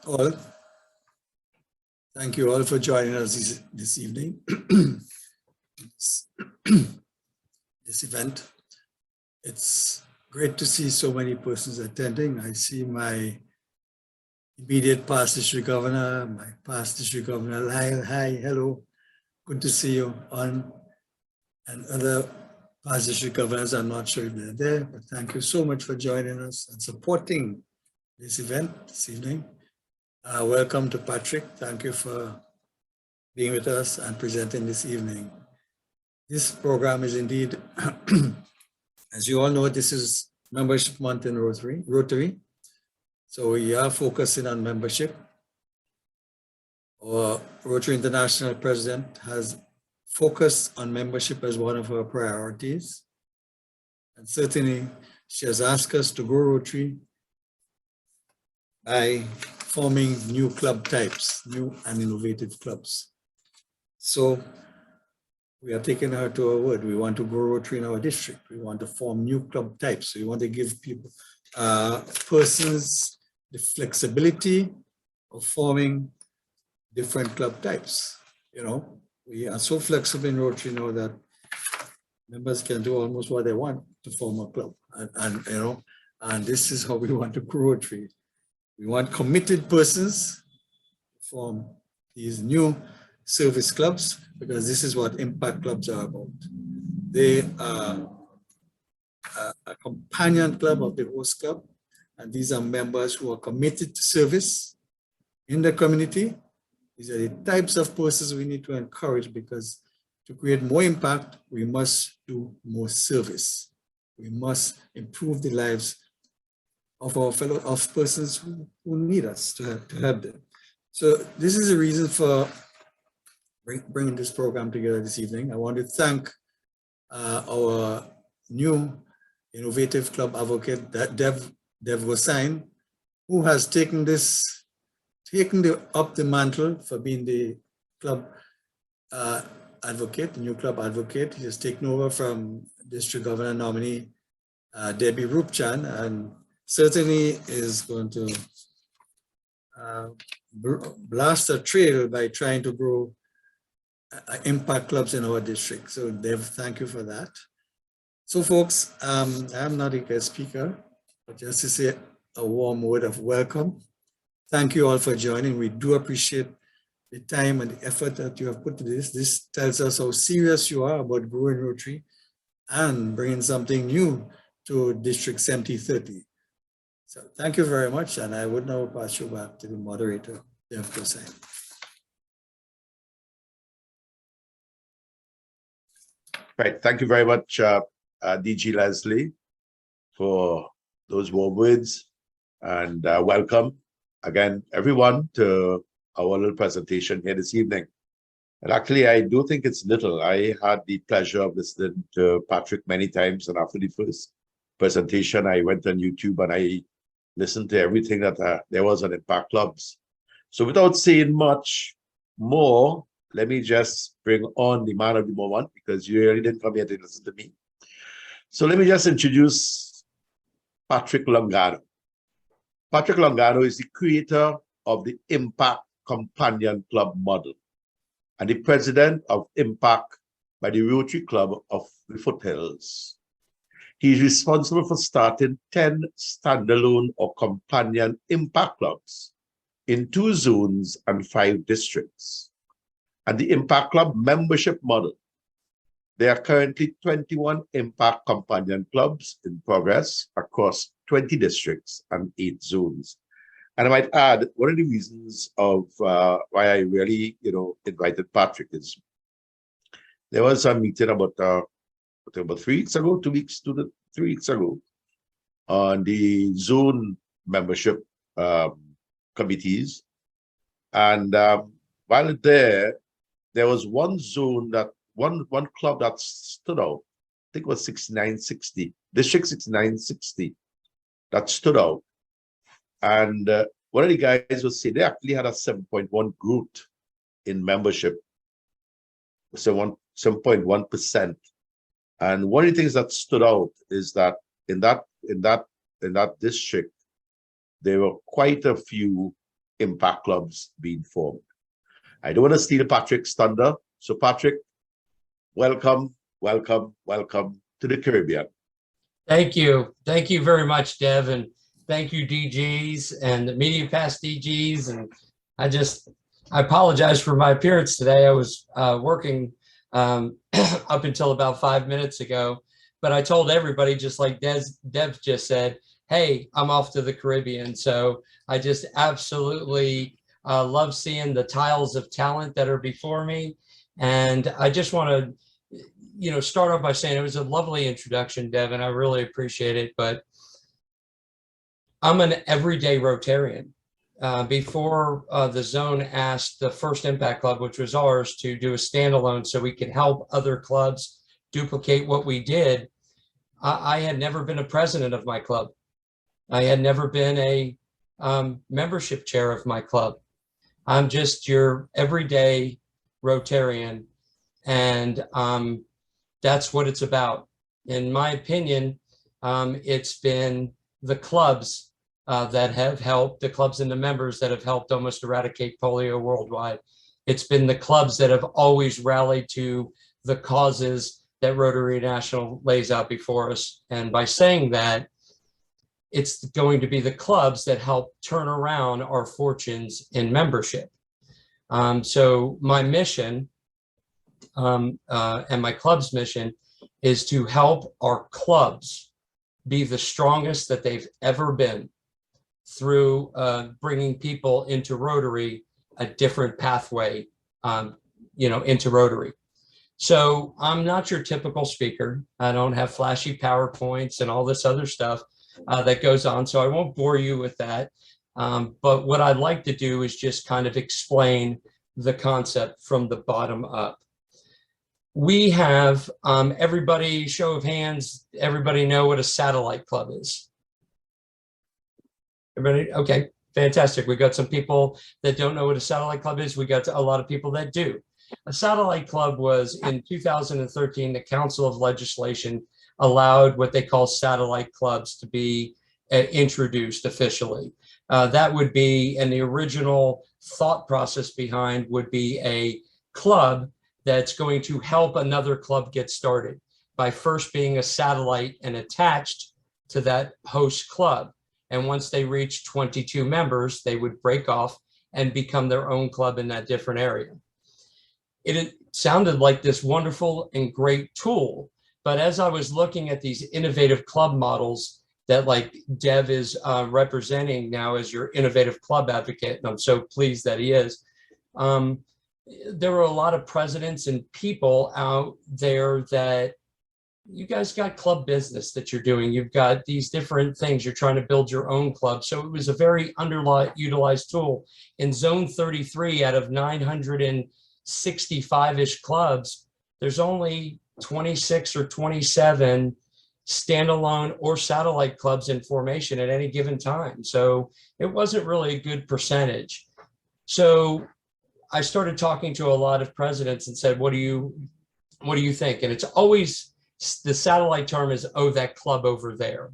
all. Thank you all for joining us this evening. This event. It's great to see so many persons attending. I see my immediate past district governor, my past district governor, Lyle. Hi, hello. Good to see you on. And other past district governors, I'm not sure if they're there, but thank you so much for joining us and supporting this event this evening. Welcome to Patrick. Thank you for being with us and presenting this evening. This program is indeed, as you all know, this is Membership Month in Rotary. So we are focusing on membership. Our Rotary International President has focused on membership as one of her priorities. And certainly she has asked us to grow Rotary by forming new club types, new and innovative clubs. So we are taking her to her word. We want to grow Rotary in our district. We want to form new club types. We want to give people, persons the flexibility of forming different club types. You know, we are so flexible in Rotary now that members can do almost what they want to form a club. And you know, and this is how we want to grow Rotary. We want committed persons to form these new service clubs, because this is what impact clubs are about. They are a companion club of the host club, and these are members who are committed to service in the community. These are the types of persons we need to encourage, because to create more impact, we must do more service. We must improve the lives of our persons who need us to help them. So this is a reason for bringing this program together this evening. I want to thank our new innovative club advocate, Dev Gosain, who has taken up the mantle for being the club advocate, the new club advocate. He has taken over from District Governor nominee Debbie Rupchan, and certainly is going to blast a trail by trying to grow impact clubs in our district. So Dev, thank you for that. So folks, I'm not a guest speaker, but just to say a warm word of welcome. Thank you all for joining. We do appreciate the time and the effort that you have put to this. This tells us how serious you are about growing Rotary and bringing something new to District 7030. So thank you very much, and I would now pass you back to the moderator, Dev Gosain. Right, thank you very much, DG Leslie, for those warm words, and welcome again, everyone, to our little presentation here this evening. And actually, I do think it's little. I had the pleasure of listening to Patrick many times, and after the first presentation, I went on YouTube and I listened to everything that there was on Impact Clubs. So without saying much more, let me just bring on the man of the moment, because you really didn't come here to listen to me. So let me just introduce Patrick Longano. Patrick Longano is the creator of the Impact Companion Club model and the president of Impact by the Rotary Club of the Foothills. He is responsible for starting 10 standalone or companion impact clubs in 2 zones and 5 districts. And the Impact Club membership model. There are currently 21 Impact Companion Clubs in progress across 20 districts and 8 zones. And I might add, one of the reasons of why I really, invited Patrick is there was a meeting about 3 weeks ago, 3 weeks ago, on the zone membership committees. And while there was one zone that one club that stood out. I think it was 6960, District 6960, that stood out. And one of the guys was saying they actually had a 7.1 growth in membership, so 7.1%. And one of the things that stood out is that in that district, there were quite a few impact clubs being formed. I don't want to steal Patrick's thunder. So Patrick, welcome, welcome, welcome to the Caribbean. Thank you. Thank you very much, Dev. And thank you, DGs and the Media Pass DGs. And I apologize for my appearance today. I was working up until about 5 minutes ago, but I told everybody, just like Dev just said, hey, I'm off to the Caribbean. So I just absolutely love seeing the tiles of talent that are before me. And I just want to, start off by saying it was a lovely introduction, Devin. I really appreciate it. But I'm an everyday Rotarian. Before the zone asked the first Impact Club, which was ours, to do a standalone so we could help other clubs duplicate what we did, I had never been a president of my club. I had never been a membership chair of my club. I'm just your everyday Rotarian, and that's what it's about. In my opinion, it's been the clubs that have helped, the clubs and the members that have helped almost eradicate polio worldwide. It's been the clubs that have always rallied to the causes that Rotary International lays out before us. And by saying that, it's going to be the clubs that help turn around our fortunes in membership. So my mission and my club's mission is to help our clubs be the strongest that they've ever been through bringing people into Rotary, a different pathway, into Rotary. So I'm not your typical speaker. I don't have flashy PowerPoints and all this other stuff that goes on. So I won't bore you with that. But what I'd like to do is just kind of explain the concept from the bottom up. We have, everybody, show of hands, everybody know what a satellite club is? Everybody, okay, fantastic. We got some people that don't know what a satellite club is. We got a lot of people that do. A satellite club was in 2013, the Council of Legislation allowed what they call satellite clubs to be introduced officially. That would be, and the original thought process behind would be a club that's going to help another club get started by first being a satellite and attached to that host club. And once they reach 22 members, they would break off and become their own club in that different area. It sounded like this wonderful and great tool, but as I was looking at these innovative club models that like Dev is representing now as your innovative club advocate, and I'm so pleased that he is, there were a lot of presidents and people out there that you guys got club business that you're doing. You've got these different things. You're trying to build your own club. So it was a very underutilized tool. In Zone 33 out of 965-ish clubs, there's only 26 or 27 standalone or satellite clubs in formation at any given time. So it wasn't really a good percentage. So I started talking to a lot of presidents and said, what do you think? And it's always, the satellite term is, oh, that club over there.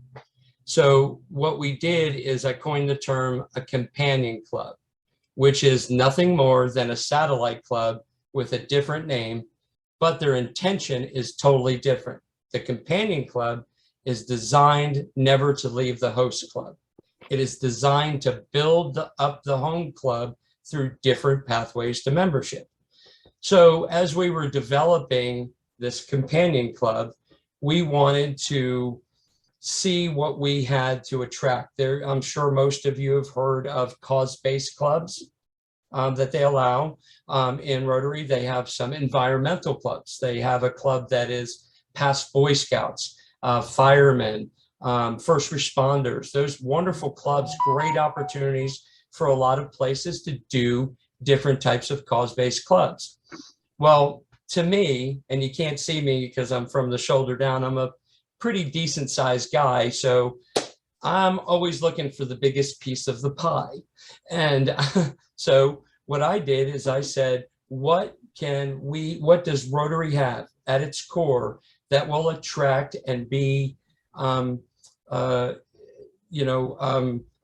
So what we did is I coined the term a companion club, which is nothing more than a satellite club with a different name, but their intention is totally different. The companion club is designed never to leave the host club. It is designed to build up the home club through different pathways to membership. So as we were developing this companion club, we wanted to see what we had to attract. There, I'm sure most of you have heard of cause-based clubs that they allow in Rotary. They have some environmental clubs. They have a club that is past Boy Scouts, firemen, first responders. Those wonderful clubs, great opportunities for a lot of places to do different types of cause-based clubs. Well, to me, and you can't see me because I'm from the shoulder down, I'm a pretty decent sized guy. So I'm always looking for the biggest piece of the pie. And so what I did is I said, what does Rotary have at its core that will attract and be,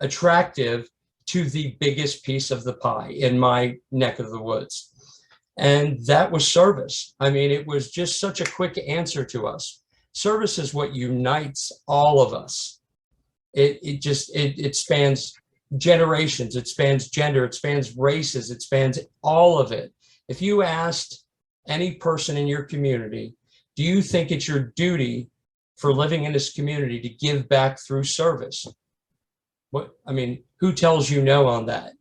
attractive to the biggest piece of the pie in my neck of the woods. And that was service. I mean, it was just such a quick answer to us. Service is what unites all of us. It spans generations, it spans gender, it spans races, it spans all of it. If you asked any person in your community, do you think it's your duty for living in this community to give back through service? Who tells you no on that?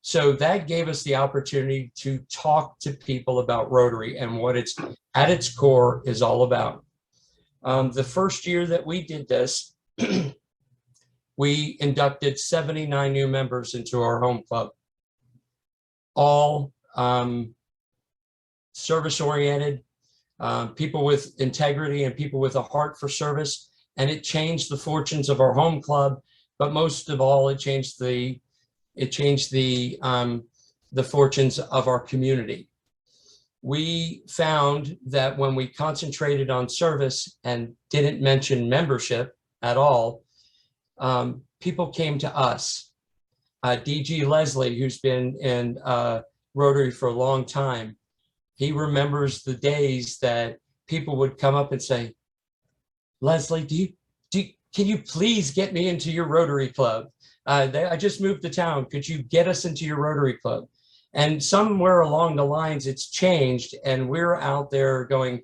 So that gave us the opportunity to talk to people about Rotary and what it's at its core is all about. The first year that we did this, we inducted 79 new members into our home club, all service-oriented, people with integrity and people with a heart for service. And it changed the fortunes of our home club, but most of all, it changed the fortunes of our community. We found that when we concentrated on service and didn't mention membership at all, people came to us. DG Leslie, who's been in Rotary for a long time, he remembers the days that people would come up and say, Leslie, can you please get me into your Rotary Club? I just moved to town. Could you get us into your Rotary Club? And somewhere along the lines, it's changed. And we're out there going,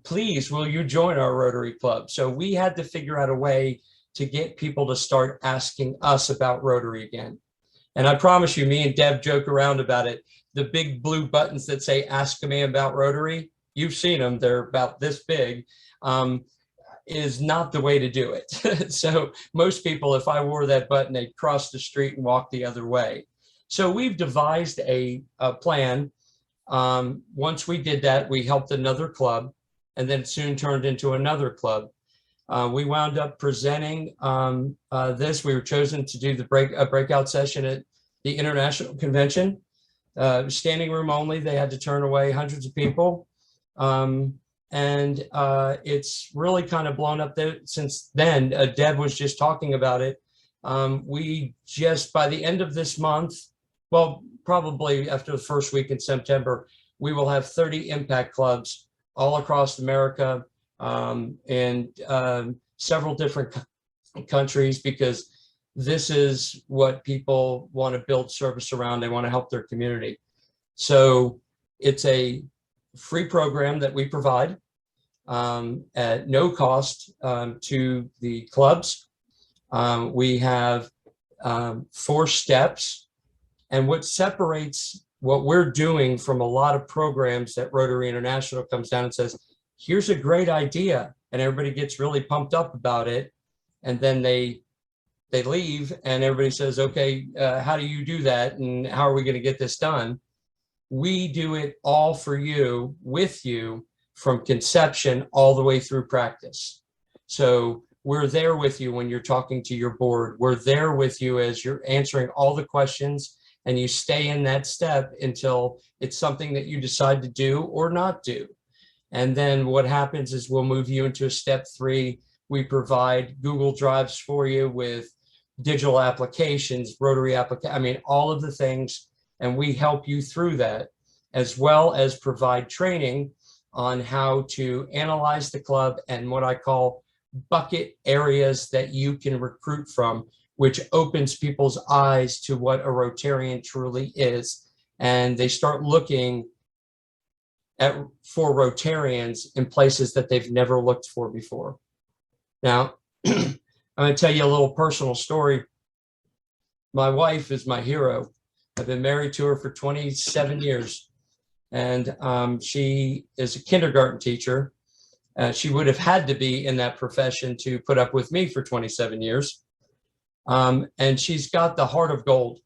please, will you join our Rotary Club? So we had to figure out a way to get people to start asking us about Rotary again. And I promise you, me and Deb joke around about it. The big blue buttons that say, ask me about Rotary, you've seen them, they're about this big, is not the way to do it. So most people, if I wore that button, they'd cross the street and walk the other way. So we've devised a plan. Once we did that, we helped another club, and then it soon turned into another club. We wound up presenting this. We were chosen to do the breakout session at the International Convention. Standing room only. They had to turn away hundreds of people. It's really kind of blown up there since then. Deb was just talking about it. We just, by the end of this month, well, probably after the first week in September, we will have 30 impact clubs all across America, and several different countries, because this is what people want to build service around. They want to help their community. So it's a free program that we provide at no cost to the clubs. We have 4 steps. And what separates what we're doing from a lot of programs that Rotary International comes down and says, here's a great idea, and everybody gets really pumped up about it, and then they leave and everybody says, okay, how do you do that, and how are we going to get this done? We do it all for you, with you, from conception all the way through practice. So we're there with you when you're talking to your board. We're there with you as you're answering all the questions, and you stay in that step until it's something that you decide to do or not do. And then what happens is we'll move you into a step 3. We provide Google Drives for you with digital applications, Rotary all of the things, and we help you through that, as well as provide training on how to analyze the club and what I call bucket areas that you can recruit from, which opens people's eyes to what a Rotarian truly is. And they start looking for Rotarians in places that they've never looked for before. Now, I'm going to tell you a little personal story. My wife is my hero. I've been married to her for 27 years, and she is a kindergarten teacher. She would have had to be in that profession to put up with me for 27 years. And she's got the heart of gold.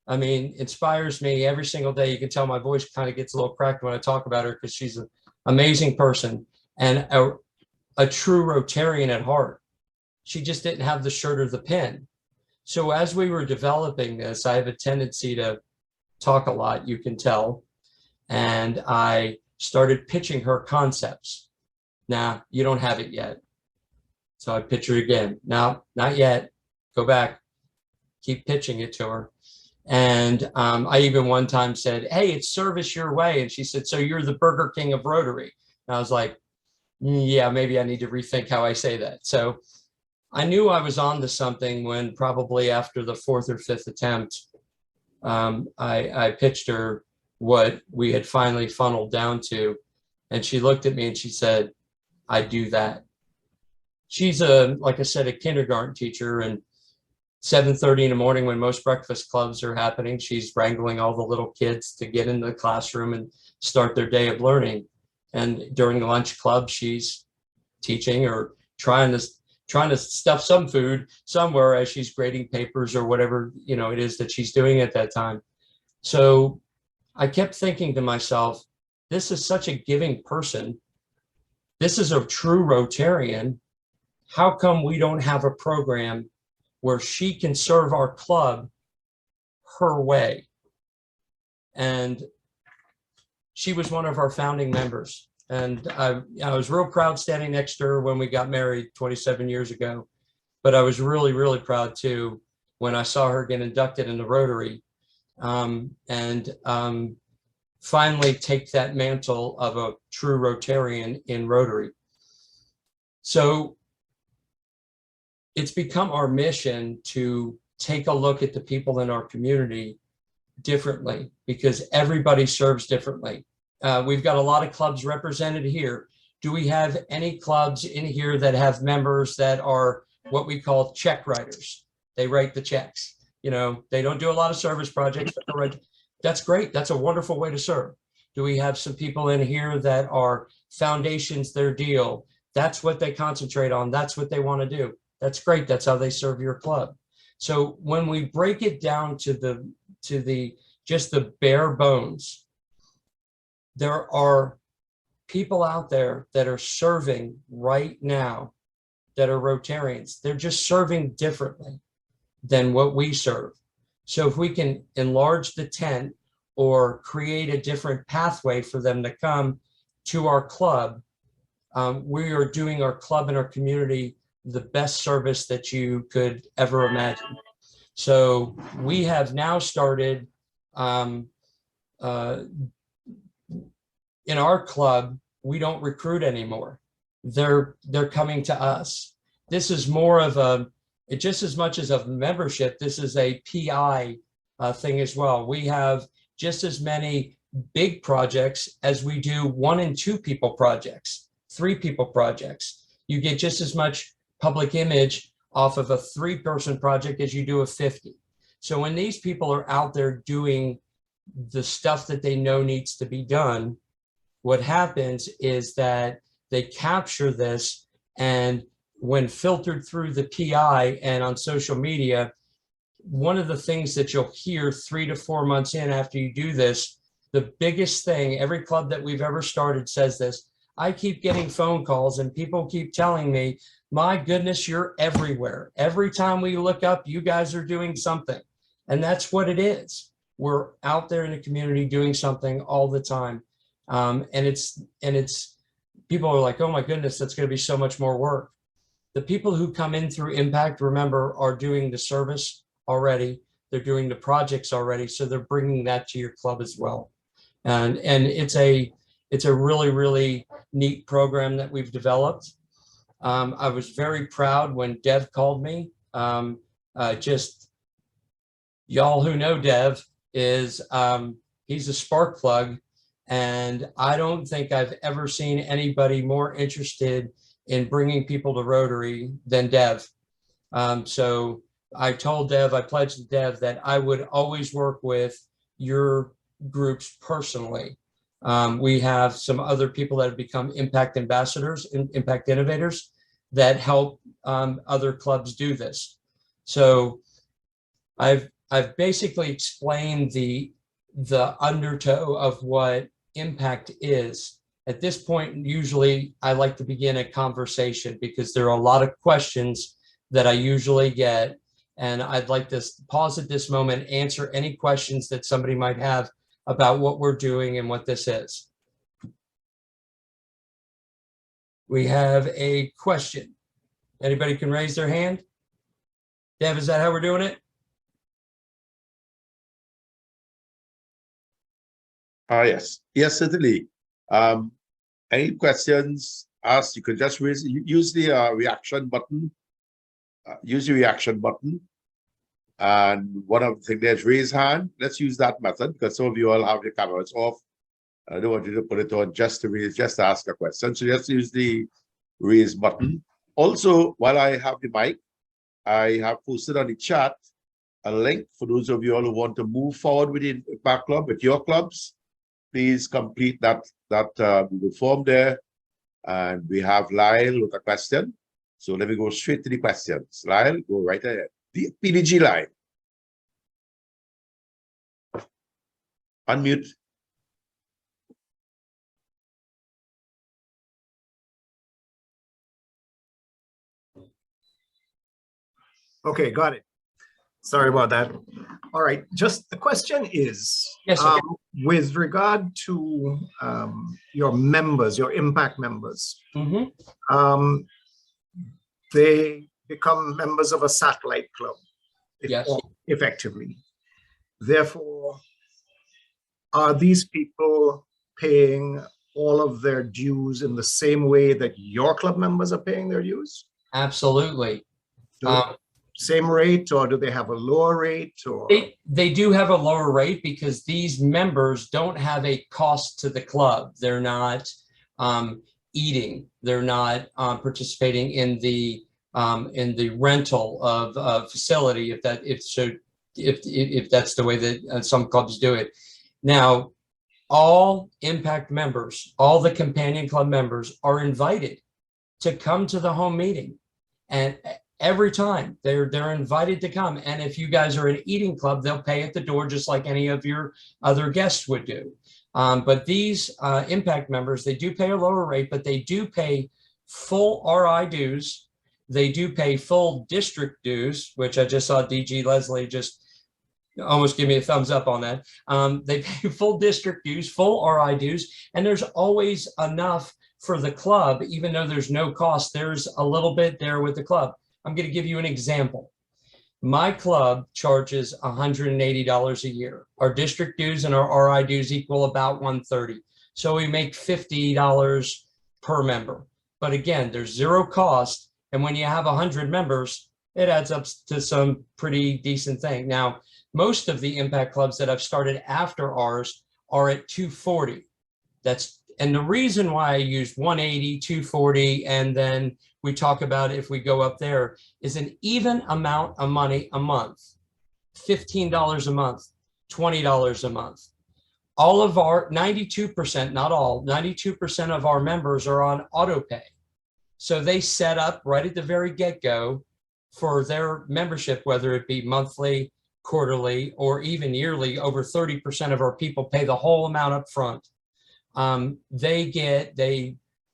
I mean, inspires me every single day. You can tell my voice kind of gets a little cracked when I talk about her, because she's an amazing person and a true Rotarian at heart. She just didn't have the shirt or the pin. So as we were developing this, I have a tendency to talk a lot, you can tell. And I started pitching her concepts. Now, you don't have it yet. So I pitch her again. No, not yet. Go back. Keep pitching it to her. And I even one time said, hey, it's service your way. And she said, so you're the Burger King of Rotary. And I was like, yeah, maybe I need to rethink how I say that. So I knew I was on to something when probably after the fourth or fifth attempt, I pitched her what we had finally funneled down to. And she looked at me and she said, I do that. She's like I said, a kindergarten teacher, and 7:30 in the morning when most breakfast clubs are happening, she's wrangling all the little kids to get into the classroom and start their day of learning. And during the lunch club, she's teaching or trying to stuff some food somewhere as she's grading papers or whatever, it is that she's doing at that time. So I kept thinking to myself, this is such a giving person. This is a true Rotarian. How come we don't have a program where she can serve our club her way? And she was one of our founding members. And I was real proud standing next to her when we got married 27 years ago. But I was really, really proud too when I saw her get inducted in the Rotary, and finally take that mantle of a true Rotarian in Rotary. So it's become our mission to take a look at the people in our community differently, because everybody serves differently. We've got a lot of clubs represented here. Do we have any clubs in here that have members that are what we call check writers? They write the checks. They don't do a lot of service projects. That's great. That's a wonderful way to serve. Do we have some people in here that are foundations, their deal? That's what they concentrate on. That's what they want to do. That's great. That's how they serve your club. So when we break it down to the just the bare bones, there are people out there that are serving right now that are Rotarians. They're just serving differently than what we serve. So if we can enlarge the tent or create a different pathway for them to come to our club, we are doing our club and our community the best service that you could ever imagine. So we have now started in our club, we don't recruit anymore. They're coming to us. This is more of just as much as a membership, this is a PI thing as well. We have just as many big projects as we do 1 and 2 people projects, 3 people projects. You get just as much public image off of a 3-person project as you do a 50. So when these people are out there doing the stuff that they know needs to be done, what happens is that they capture this, and when filtered through the PI and on social media, one of the things that you'll hear 3 to 4 months in after you do this, the biggest thing, every club that we've ever started says this, I keep getting phone calls and people keep telling me, my goodness, you're everywhere. Every time we look up, you guys are doing something. And that's what it is. We're out there in the community doing something all the time. And it's people are like, oh my goodness, that's going to be so much more work. The people who come in through Impact, remember, are doing the service already. They're doing the projects already. So they're bringing that to your club as well. And it's a really, really neat program that we've developed. I was very proud when Dev called me. Just y'all who know Dev is he's a spark plug. And I don't think I've ever seen anybody more interested in bringing people to Rotary than Dev. So I told Dev, I pledged to Dev that I would always work with your groups personally. We have some other people that have become impact ambassadors, impact innovators that help other clubs do this. So I've basically explained the undertow of what impact is. At this point, usually I like to begin a conversation because there are a lot of questions that I usually get. And I'd like to pause at this moment, answer any questions that somebody might have about what we're doing and what this is. We have a question. Anybody can raise their hand? Dev, is that how we're doing it? Yes. Yes, certainly. Any questions asked, you could just use the reaction button. Use the reaction button. And one of the things there's raise hand. Let's use that method because some of you all have your cameras off. I don't want you to put it on just to ask a question. So just use the raise button. Also, while I have the mic, I have posted on the chat a link for those of you all who want to move forward with the Impact Club, with your clubs. Please complete that Google form there. And we have Lyle with a question. So let me go straight to the questions. Lyle, go right ahead. The PDG line. Unmute. Okay, got it. Sorry about that. All right, just the question is, Yes, sir. with regard to your members, your impact members, they become members of a satellite club, Yes. effectively. Therefore, are these people paying all of their dues in the same way that your club members are paying their dues? Absolutely. Same rate, or do they have a lower rate? Or They do have a lower rate because these members don't have a cost to the club. They're not eating. They're not participating in the rental of a facility. If that's the way that some clubs do it. Now, all impact members, all the companion club members are invited to come to the home meeting, and every time they're invited to come. And if you guys are an eating club, they'll pay at the door just like any of your other guests would do. But these impact members, they do pay a lower rate, but they do pay full RI dues. They do pay full district dues, which I just saw DG Leslie just almost give me a thumbs up on that. They pay full district dues, full RI dues, and there's always enough for the club. Even though there's no cost, there's a little bit there with the club. I'm going to give you an example. My club charges $180 a year. Our district dues and our RI dues equal about $130. So we make $50 per member. But again, there's zero cost. And when you have 100 members, it adds up to some pretty decent thing. Now, most of the impact clubs that I've started after ours are at $240. And the reason why I use $180, $240, and then we talk about if we go up there is an even amount of money a month, $15 a month, $20 a month. All of our 92%, not all, 92% of our members are on auto pay. So they set up right at the very get-go for their membership, whether it be monthly, quarterly, or even yearly. Over 30% of our people pay the whole amount up front.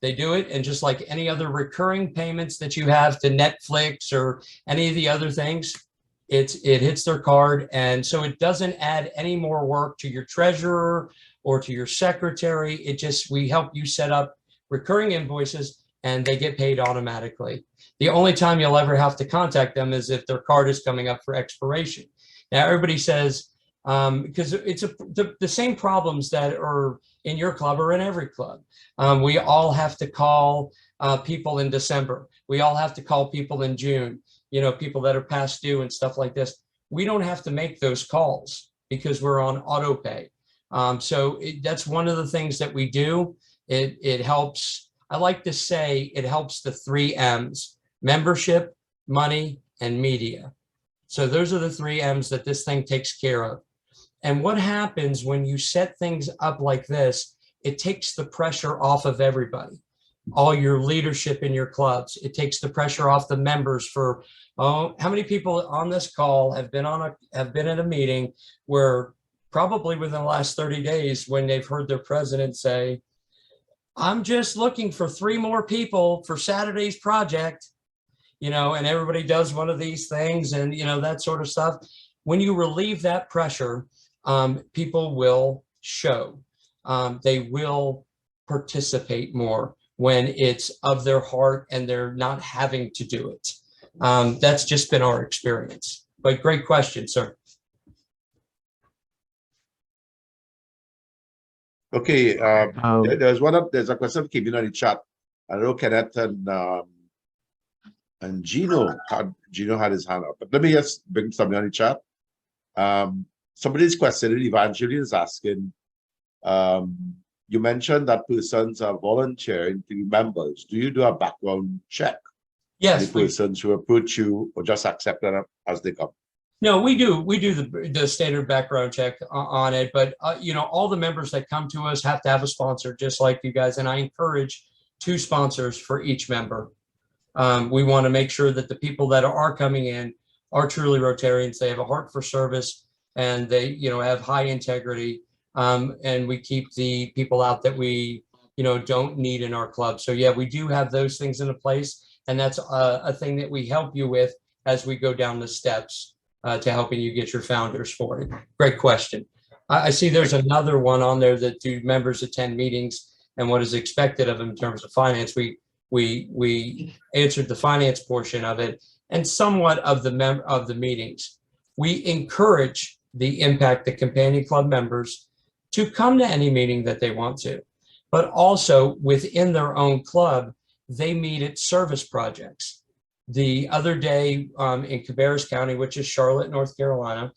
They do it, and just like any other recurring payments that you have to Netflix or any of the other things, it hits their card. And so it doesn't add any more work to your treasurer or to your secretary. We help you set up recurring invoices and they get paid automatically. The only time you'll ever have to contact them is if their card is coming up for expiration. Now, everybody says, because it's the same problems that are in your club or in every club. We all have to call people in December. We all have to call people in June, people that are past due and stuff like this. We don't have to make those calls because we're on auto pay. So that's one of the things that we do. It helps. I like to say it helps the 3 M's: membership, money, and media. So those are the 3 M's that this thing takes care of. And what happens when you set things up like this, it takes the pressure off of everybody, all your leadership in your clubs. It takes the pressure off the members for, how many people on this call have been in a meeting where probably within the last 30 days when they've heard their president say, I'm just looking for 3 more people for Saturday's project, and everybody does one of these things and, that sort of stuff. When you relieve that pressure, people will show. They will participate more when it's of their heart and they're not having to do it. That's just been our experience. But great question, sir. Okay, there's a question came in on the chat. I know Kenneth and Gino had his hand up, but let me just bring something on the chat. Somebody's questioning, Evangeline is asking, you mentioned that persons are volunteering to be members. Do you do a background check? Yes, The persons who approach you or just accept them as they come? No, we do. We do the standard background check on it, but you know, all the members that come to us have to have a sponsor, just like you guys. And I encourage 2 sponsors for each member. We want to make sure that the people that are coming in are truly Rotarians. They have a heart for service, and they, you know, have high integrity. And we keep the people out that we, you know, don't need in our club. So yeah, we do have those things in place, and that's a thing that we help you with as we go down the steps. To helping you get your founders for it. Great question. I see there's another one on there that do members attend meetings and what is expected of them in terms of finance. We answered the finance portion of it and somewhat of the meetings. We encourage the Impact the Companion Club members to come to any meeting that they want to, but also within their own club, they meet at service projects. The other day in Cabarrus County, which is Charlotte, North Carolina,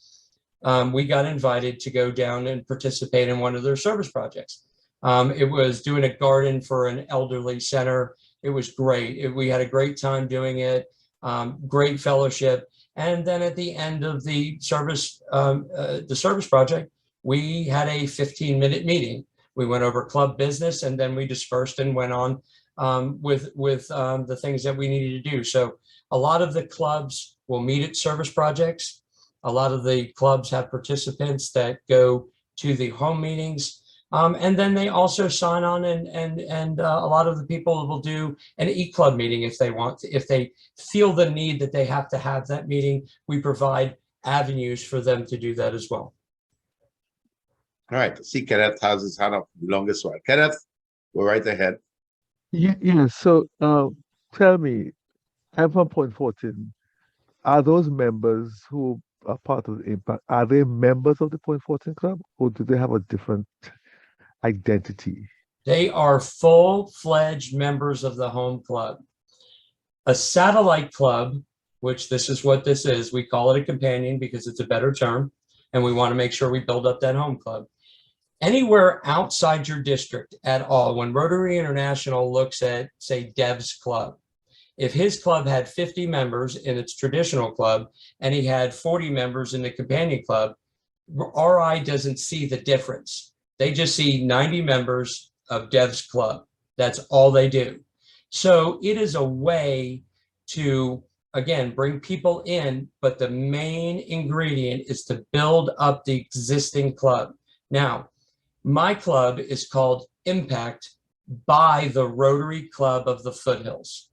we got invited to go down and participate in one of their service projects. It was doing a garden for an elderly center. It was great. We had a great time doing it, great fellowship. And then at the end of the service project, we had a 15-minute meeting. We went over club business, and then we dispersed and went on with the things that we needed to do. So a lot of the clubs will meet at service projects. A lot of the clubs have participants that go to the home meetings. And then they also sign on, and a lot of the people will do an e-club meeting if they want to, if they feel the need that they have to have that meeting. We provide avenues for them to do that as well. All right, see Kenneth has his hand up the longest one. Kenneth, go right ahead. Yeah. So, tell me, I'm from Point 14. Are those members who are part of the Impact, are they members of the Point 14 Club, or do they have a different identity? They are full-fledged members of the home club. A satellite club, which this is what this is, we call it a companion because it's a better term, and we want to make sure we build up that home club. Anywhere outside your district at all, when Rotary International looks at, say, Dev's club, if his club had 50 members in its traditional club and he had 40 members in the companion club, RI doesn't see the difference. They just see 90 members of Dev's club. That's all they do. So it is a way to, again, bring people in, but the main ingredient is to build up the existing club. Now, my club is called Impact by the Rotary Club of the Foothills.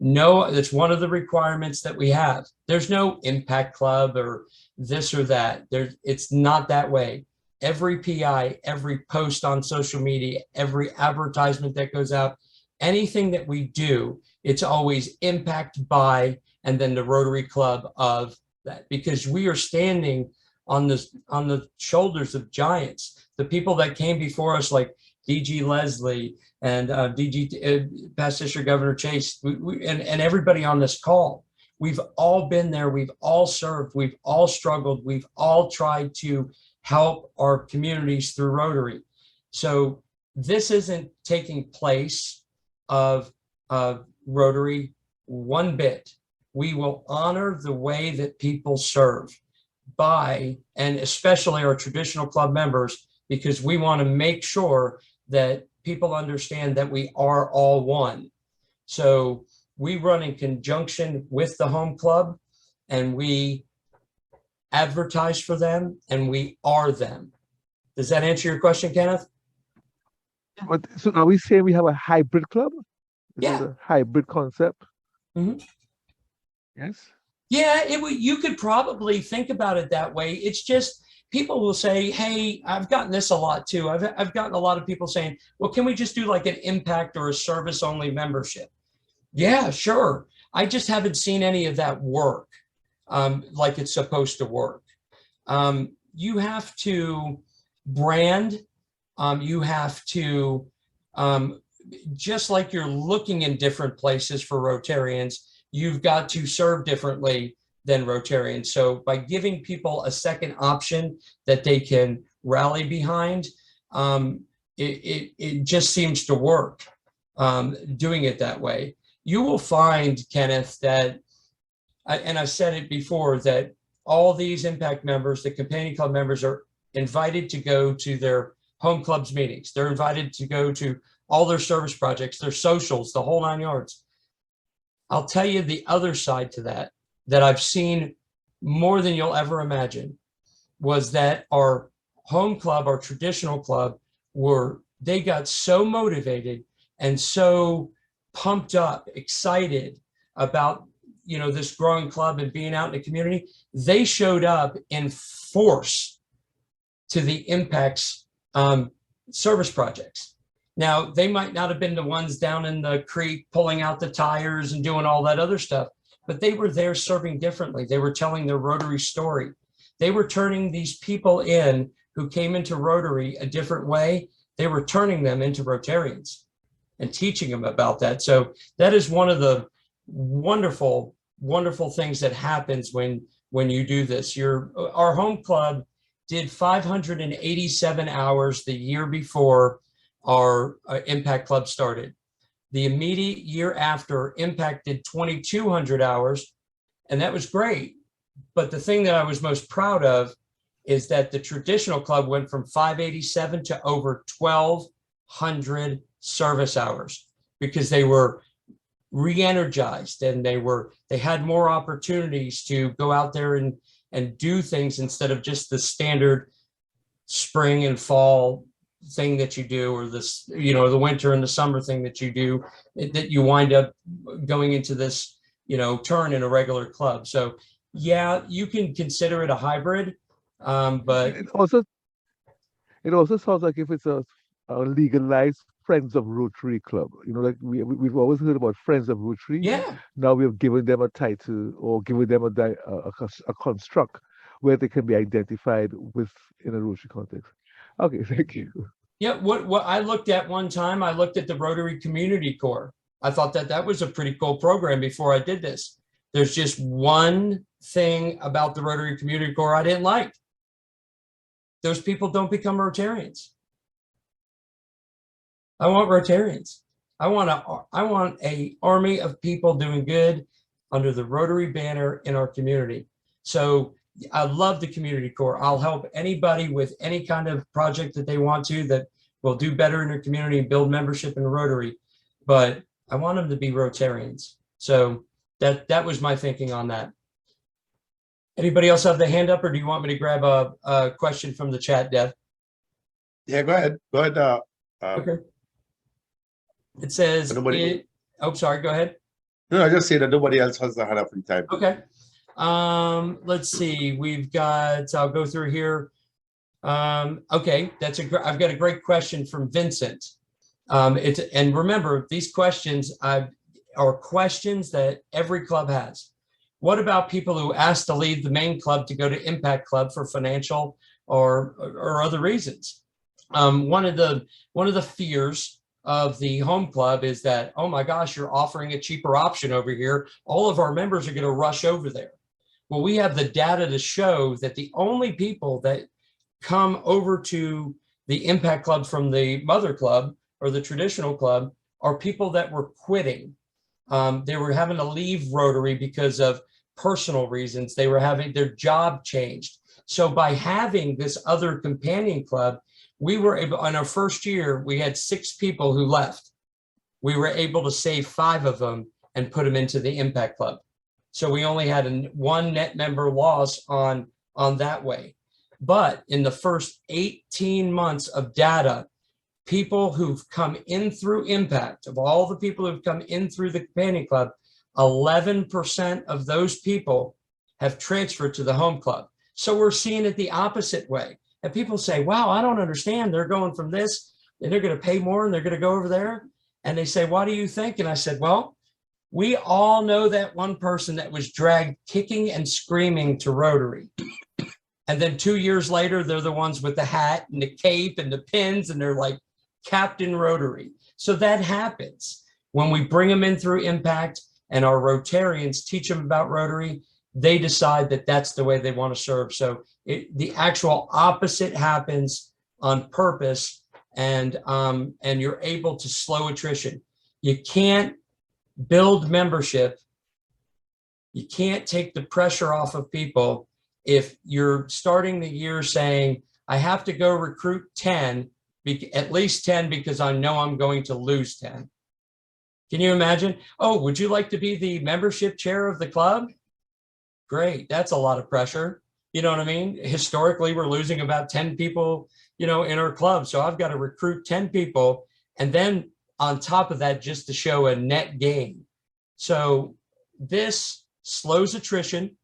No, that's one of the requirements that we have. There's no Impact Club or this or that. It's not that way. Every PI, every post on social media, every advertisement that goes out, anything that we do, it's always Impact by, and then the Rotary Club of that, because we are standing on the shoulders of giants. The people that came before us, like DG Leslie and past District Governor Chase, and everybody on this call, we've all been there, we've all served, we've all struggled, we've all tried to help our communities through Rotary. So this isn't taking place of Rotary one bit. We will honor the way that people serve by, and especially our traditional club members, because we want to make sure that people understand that we are all one. So we run in conjunction with the home club, and we advertise for them, and we are them. Does that answer your question, Kenneth? But so are we saying we have a hybrid club? Is Yeah. it a hybrid concept? Mhm. Yes. Yeah, you could probably think about it that way. It's just people will say, hey, I've gotten this a lot too. I've gotten a lot of people saying, well, can we just do like an Impact or a service only membership? Yeah, sure. I just haven't seen any of that work like it's supposed to work. You have to brand you have to, just like you're looking in different places for Rotarians, you've got to serve differently than Rotarians. So by giving people a second option that they can rally behind, it just seems to work, doing it that way. You will find, Kenneth, that, and I've said it before, that all these impact members, the companion club members, are invited to go to their home clubs meetings. They're invited to go to all their service projects, their socials, the whole 9 yards. I'll tell you the other side to that I've seen more than you'll ever imagine, was that our home club, our traditional club, they got so motivated and so pumped up, excited about, this growing club and being out in the community. They showed up in force to the impacts service projects. Now, they might not have been the ones down in the creek pulling out the tires and doing all that other stuff, but they were there serving differently. They were telling their Rotary story. They were turning these people in who came into Rotary a different way. They were turning them into Rotarians and teaching them about that. So that is one of the wonderful, wonderful things that happens when you do this. Our home club did 587 hours the year before our Impact Club started. The immediate year after, Impact did 2,200 hours, and that was great. But the thing that I was most proud of is that the traditional club went from 587 to over 1,200 service hours, because they were re-energized and they had more opportunities to go out there and do things instead of just the standard spring and fall thing that you do, or this, the winter and the summer thing that you do, that you wind up going into this, turn in a regular club. So yeah, you can consider it a hybrid, but It also sounds like if it's a legalized Friends of Rotary Club, like we've always heard about Friends of Rotary. yeah, Now we've given them a title, or given them a construct where they can be identified in a Rotary context. Okay, thank you. yeah. What I looked at one time, I looked at the Rotary Community Corps. I thought that was a pretty cool program before I did this. There's just one thing about the Rotary Community Corps I didn't like. Those people don't become Rotarians. I want Rotarians. I want a army of people doing good under the Rotary banner in our community. So I love the Community Corps. I'll help anybody with any kind of project that they want to, that will do better in their community and build membership in Rotary. But I want them to be Rotarians. So that was my thinking on that. Anybody else have the hand up, or do you want me to grab a question from the chat, Dev? Yeah, go ahead. Go ahead. Okay. It says, sorry, go ahead. No, I just say that nobody else has the hand up in time. Okay. Let's see. I'll go through here. Okay, I've got a great question from Vincent. And remember, these questions are questions that every club has. What about people who ask to leave the main club to go to Impact Club for financial or other reasons? One of the fears of the home club is that, oh my gosh, you're offering a cheaper option over here. All of our members are going to rush over there. Well, we have the data to show that the only people that come over to the Impact Club from the mother club or the traditional club are people that were quitting. They were having to leave Rotary because of personal reasons. They were having their job changed. So by having this other companion club, we were able, on our first year, we had 6 people who left. We were able to save 5 of them and put them into the Impact Club. So we only had one net member loss on that way. But in the first 18 months of data, people who've come in through Impact, of all the people who've come in through the companion club, 11% of those people have transferred to the home club. So we're seeing it the opposite way. And people say, wow, I don't understand. They're going from this and they're going to pay more and they're going to go over there. And they say, what do you think? And I said, well, we all know that one person that was dragged kicking and screaming to Rotary. And then 2 years later, they're the ones with the hat and the cape and the pins, and they're like Captain Rotary. So that happens when we bring them in through Impact and our Rotarians teach them about Rotary. They decide that that's the way they want to serve. So the actual opposite happens on purpose, and you're able to slow attrition. You can't build membership. You can't take the pressure off of people if you're starting the year saying, I have to go recruit 10, at least 10, because I know I'm going to lose 10. Can you imagine? Oh, would you like to be the membership chair of the club? Great, that's a lot of pressure. You know what I mean? Historically, we're losing about 10 people, in our club. So I've got to recruit 10 people. And then on top of that, just to show a net gain. So this slows attrition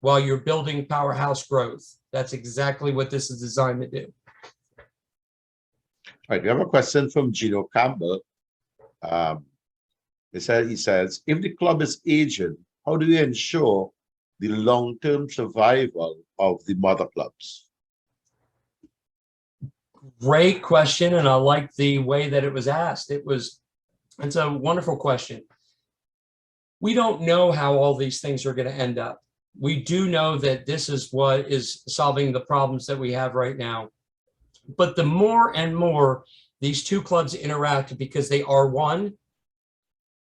while you're building powerhouse growth. That's exactly what this is designed to do. All right, we have a question from Gino Campbell. He says, if the club is aging, how do you ensure the long-term survival of the mother clubs? Great question, and I like the way that it was asked. It's a wonderful question. We don't know how all these things are going to end up. We do know that this is what is solving the problems that we have right now. But the more and more these two clubs interact because they are one,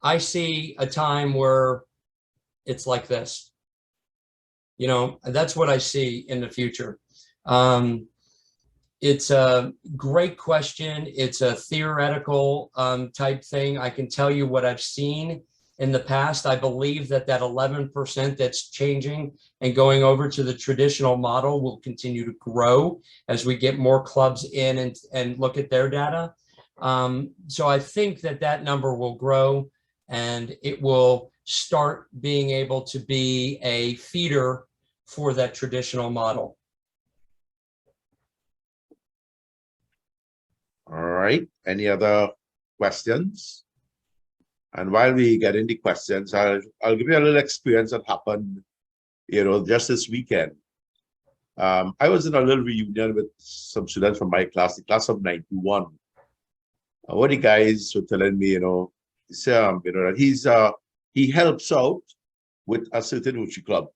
I see a time where it's like this. That's what I see in the future. It's a great question. It's a theoretical type thing. I can tell you what I've seen in the past. I believe that 11% that's changing and going over to the traditional model will continue to grow as we get more clubs in and look at their data. So I think that number will grow, and it will start being able to be a feeder for that traditional model. All right, any other questions? And while we get into questions, I'll give you a little experience that happened, just this weekend. I was in a little reunion with some students from my class, the class of 91. One of the guys were telling me, that he helps out with a certain Rotary club.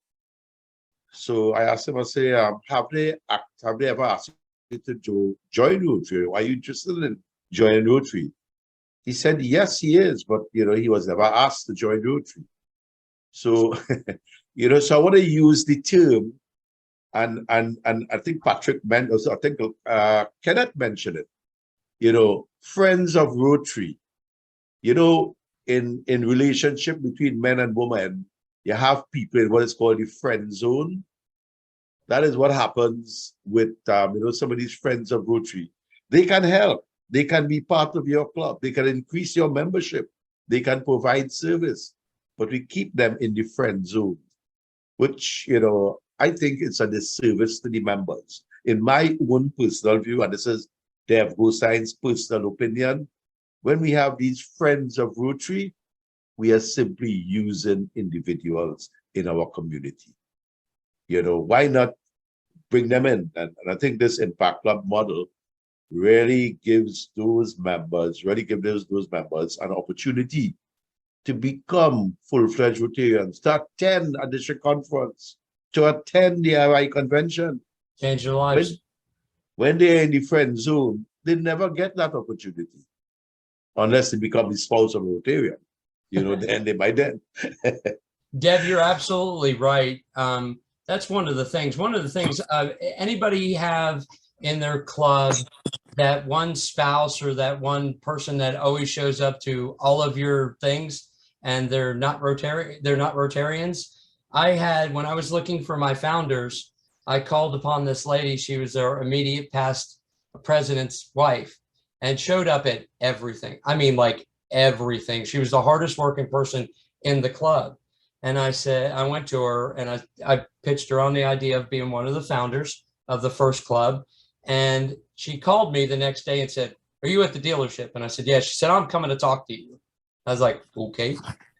So I asked him, I say, have they ever asked you to join Rotary? Are you interested in joining Rotary? He said, yes, he is, but, he was never asked to join Rotary. So, so I want to use the term, and I think Patrick meant, also, I think Kenneth mentioned it, friends of Rotary. In relationship between men and women, you have people in what is called the friend zone. That is what happens with, some of these friends of Rotary. They can help. They can be part of your club. They can increase your membership. They can provide service, but we keep them in the friend zone, which, I think it's a disservice to the members. In my own personal view, and this is Dev Gosein's personal opinion, when we have these friends of Rotary, we are simply using individuals in our community. Why not bring them in? And I think this Impact Club model really gives those members an opportunity to become full-fledged Rotarians, to attend a district conference, to attend the RI convention. Change their lives. When they're in the friend zone, they never get that opportunity unless they become the spouse of a Rotarian. Then they might then. Deb, you're absolutely right. That's one of the things. Anybody have in their club that one spouse or that one person that always shows up to all of your things and they're not Rotarians? I had, when I was looking for my founders, I called upon this lady. She was our immediate past president's wife and showed up at everything. I mean, like everything. She was the hardest working person in the club. And I went to her and I pitched her on the idea of being one of the founders of the first club. And she called me the next day and said, are you at the dealership? And I said, yeah. She said, I'm coming to talk to you. I was like, okay.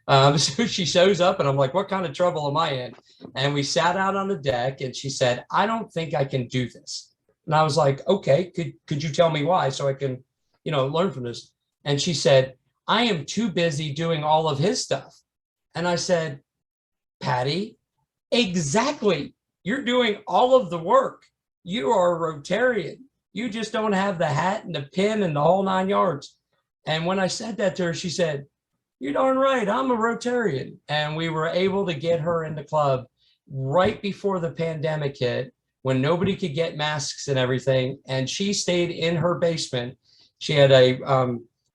So she shows up and I'm like, what kind of trouble am I in? And we sat out on the deck and she said, I don't think I can do this. And I was like, okay, could you tell me why so I can, learn from this? And she said, I am too busy doing all of his stuff. And I said, Patty, exactly. You're doing all of the work. You are a Rotarian. You just don't have the hat and the pin and the whole 9 yards. And when I said that to her, she said, you're darn right, I'm a Rotarian. And we were able to get her in the club right before the pandemic hit, when nobody could get masks and everything. And she stayed in her basement. She had a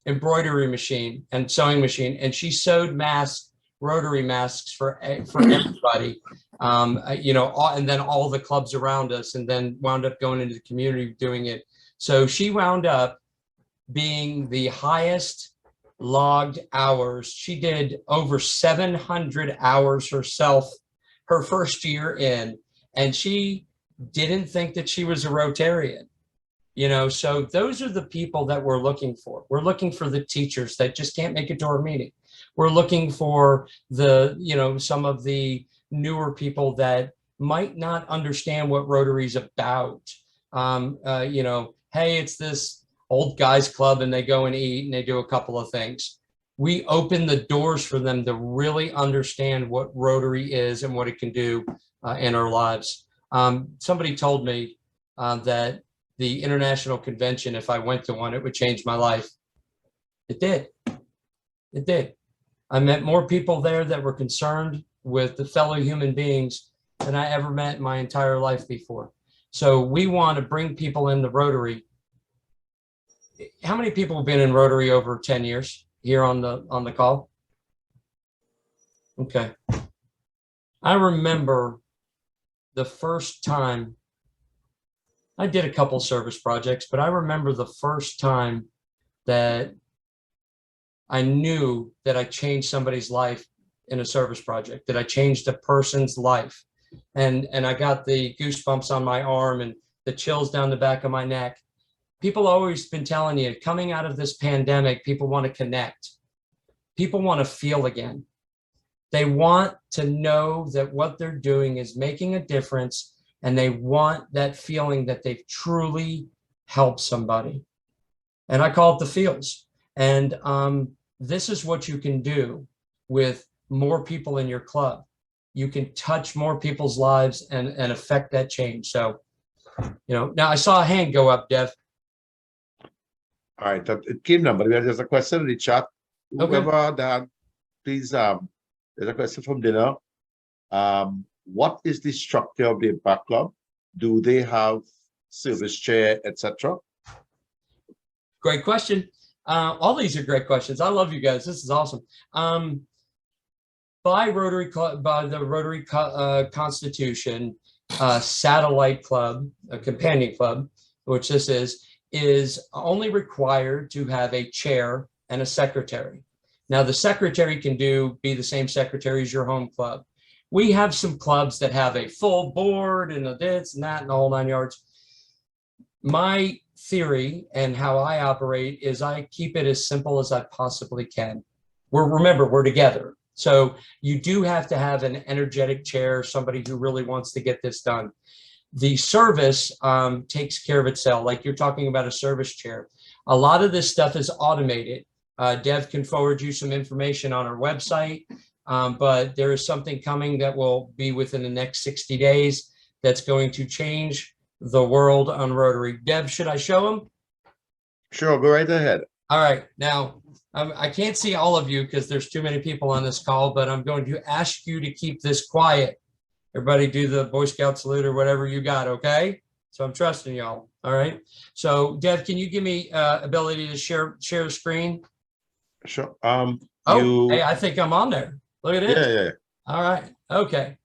embroidery machine and sewing machine, and she sewed masks, Rotary masks for everybody. And then all the clubs around us, and then wound up going into the community doing it. So she wound up being the highest logged hours. She did over 700 hours herself her first year in, and she didn't think that she was a Rotarian. So those are the people that we're looking for. We're looking for the teachers that just can't make it to our meeting. We're looking for some of the newer people that might not understand what Rotary's about. Hey, it's this old guys club and they go and eat and they do a couple of things. We open the doors for them to really understand what Rotary is and what it can do in our lives. Somebody told me that the international convention, if I went to one, it would change my life. It did. It did. I met more people there that were concerned with the fellow human beings than I ever met in my entire life before. So we want to bring people in the Rotary. How many people have been in Rotary over 10 years here on the call? Okay. I remember the first time I did a couple service projects, but I remember the first time that I knew that I changed somebody's life in a service project, that I changed a person's life. And I got the goosebumps on my arm and the chills down the back of my neck. People always been telling you, coming out of this pandemic, people want to connect. People want to feel again. They want to know that what they're doing is making a difference, and they want that feeling that they've truly helped somebody. And I call it the feels. And this is what you can do with more people in your club. You can touch more people's lives and affect that change. So, now I saw a hand go up, Dev. All right, it came now, but there's a question in the chat. Okay. Whoever that, please, there's a question from dinner. What is the structure of the Impact Club? Do they have service chair, etc.? Great question. All these are great questions. I love you guys. This is awesome. By the Rotary Constitution, satellite club, a companion club, which this is only required to have a chair and a secretary. Now, the secretary can be the same secretary as your home club. We have some clubs that have a full board and a this and that and the whole 9 yards. My theory and how I operate is I keep it as simple as I possibly can. Remember, we're together. So you do have to have an energetic chair, somebody who really wants to get this done. The service takes care of itself. Like you're talking about a service chair. A lot of this stuff is automated. Dev can forward you some information on our website, but there is something coming that will be within the next 60 days that's going to change the world on Rotary. Dev, should I show them? Sure, go right ahead. All right. Now, I can't see all of you because there's too many people on this call, but I'm going to ask you to keep this quiet. Everybody do the Boy Scout salute or whatever you got, okay? So I'm trusting y'all, all right? So, Dev, can you give me ability to share the screen? Sure. Hey, I think I'm on there. Look at it. Yeah. All right, okay.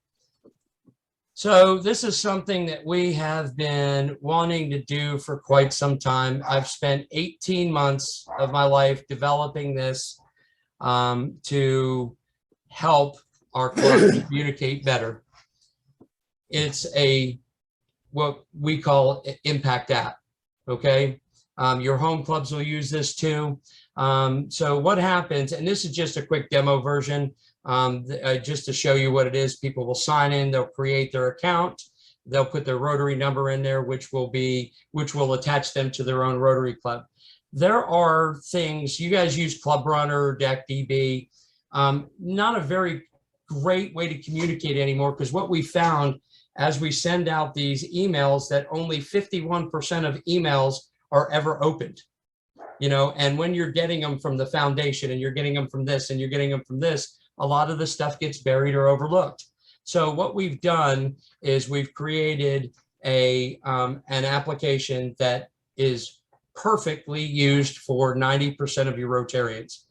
So this is something that we have been wanting to do for quite some time. I've spent 18 months of my life developing this to help our club communicate better. It's what we call Impact app, okay? Your home clubs will use this too. So what happens, and this is just a quick demo version, just to show you what it is. People will sign in, they'll create their account, they'll put their Rotary number in there, which will attach them to their own Rotary club. There are things, you guys use Club Runner, DeckDB, not a very great way to communicate anymore, because what we found as we send out these emails, that only 51% of emails are ever opened, and when you're getting them from the foundation and you're getting them from this and you're getting them from this, a lot of the stuff gets buried or overlooked. So what we've done is we've created an application that is perfectly used for 90% of your Rotarians.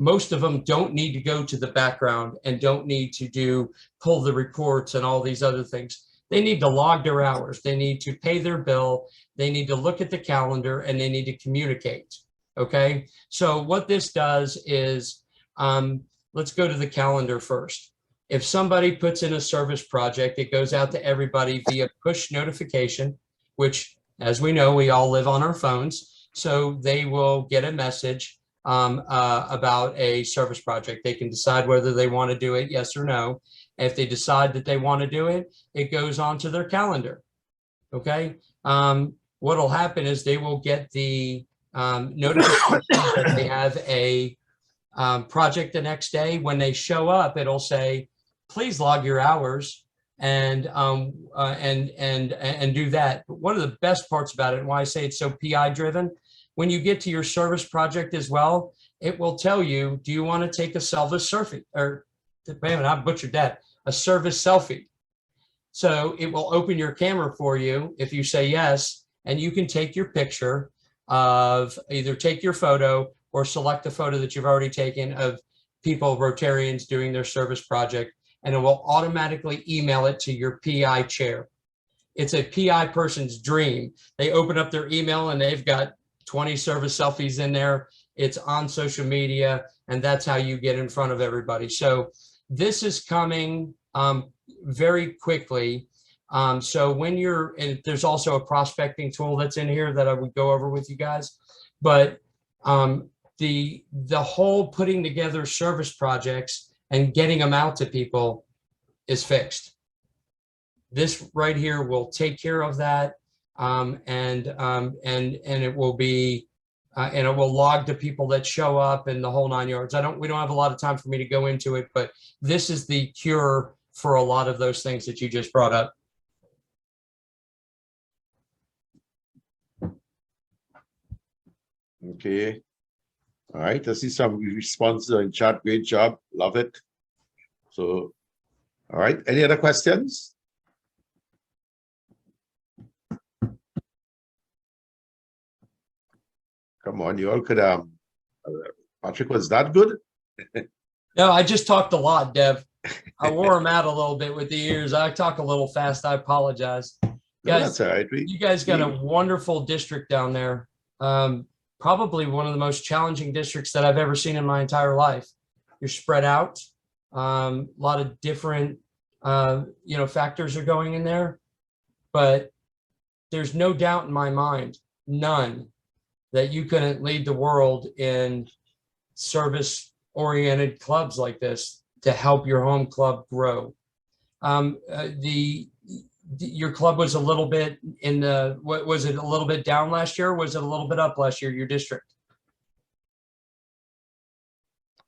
Most of them don't need to go to the background and don't need to pull the reports and all these other things. They need to log their hours. They need to pay their bill. They need to look at the calendar, and they need to communicate. Okay. So what this does is, let's go to the calendar first. If somebody puts in a service project, it goes out to everybody via push notification, which, as we know, we all live on our phones. So they will get a message about a service project. They can decide whether they want to do it, yes or no. If they decide that they want to do it, it goes onto their calendar. Okay. What will happen is they will get the notification that they have a project the next day. When they show up, it'll say, please log your hours and do that. But one of the best parts about it, and why I say it's so PI driven, when you get to your service project as well, it will tell you, do you want to take a service selfie? Or, man, I butchered that, a service selfie. So it will open your camera for you if you say yes, and you can take your picture of, either take your photo or select a photo that you've already taken of people, Rotarians, doing their service project, and it will automatically email it to your PI chair. It's a PI person's dream. They open up their email and they've got 20 service selfies in there. It's on social media, and that's how you get in front of everybody. So this is coming very quickly. So when and there's also a prospecting tool that's in here that I would go over with you guys, but the whole putting together service projects and getting them out to people is fixed. This right here will take care of that, and it will be and it will log the people that show up and the whole 9 yards. We don't have a lot of time for me to go into it, but this is the cure for a lot of those things that you just brought up. Okay. All right. I see some responses in chat. Great job. Love it. So, all right. Any other questions? Come on, you all could, Patrick, was that good? No, I just talked a lot, Dev. I wore them out a little bit with the ears. I talk a little fast. I apologize. No, Guys, that's all right. you guys got a wonderful district down there. Probably one of the most challenging districts that I've ever seen in my entire life. You're spread out. A lot of different, factors are going in there, but there's no doubt in my mind, none, that you couldn't lead the world in service-oriented clubs like this to help your home club grow. Your club was a little bit was it a little bit down last year? Or was it a little bit up last year, your district?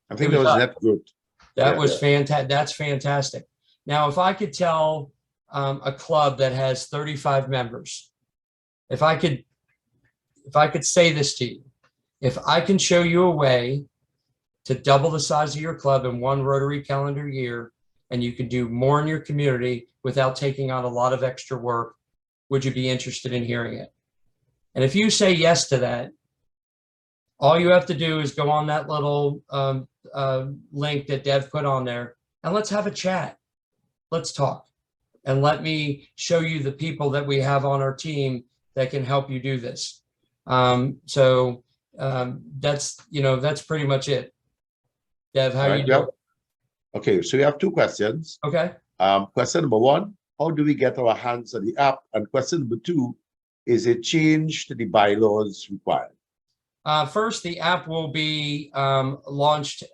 I think it was net good. That was fantastic. That's fantastic. Now, if I could tell a club that has 35 members, if I could say this to you, if I can show you a way to double the size of your club in one Rotary calendar year, and you can do more in your community without taking on a lot of extra work, would you be interested in hearing it? And if you say yes to that, all you have to do is go on that little link that Dev put on there, and let's have a chat. Let's talk. And let me show you the people that we have on our team that can help you do this. That's pretty much it. Dev, how you doing? Okay, so we have two questions. Okay. Question number one, how do we get our hands on the app? And question number two is a change to the bylaws required? First, the app will be launched.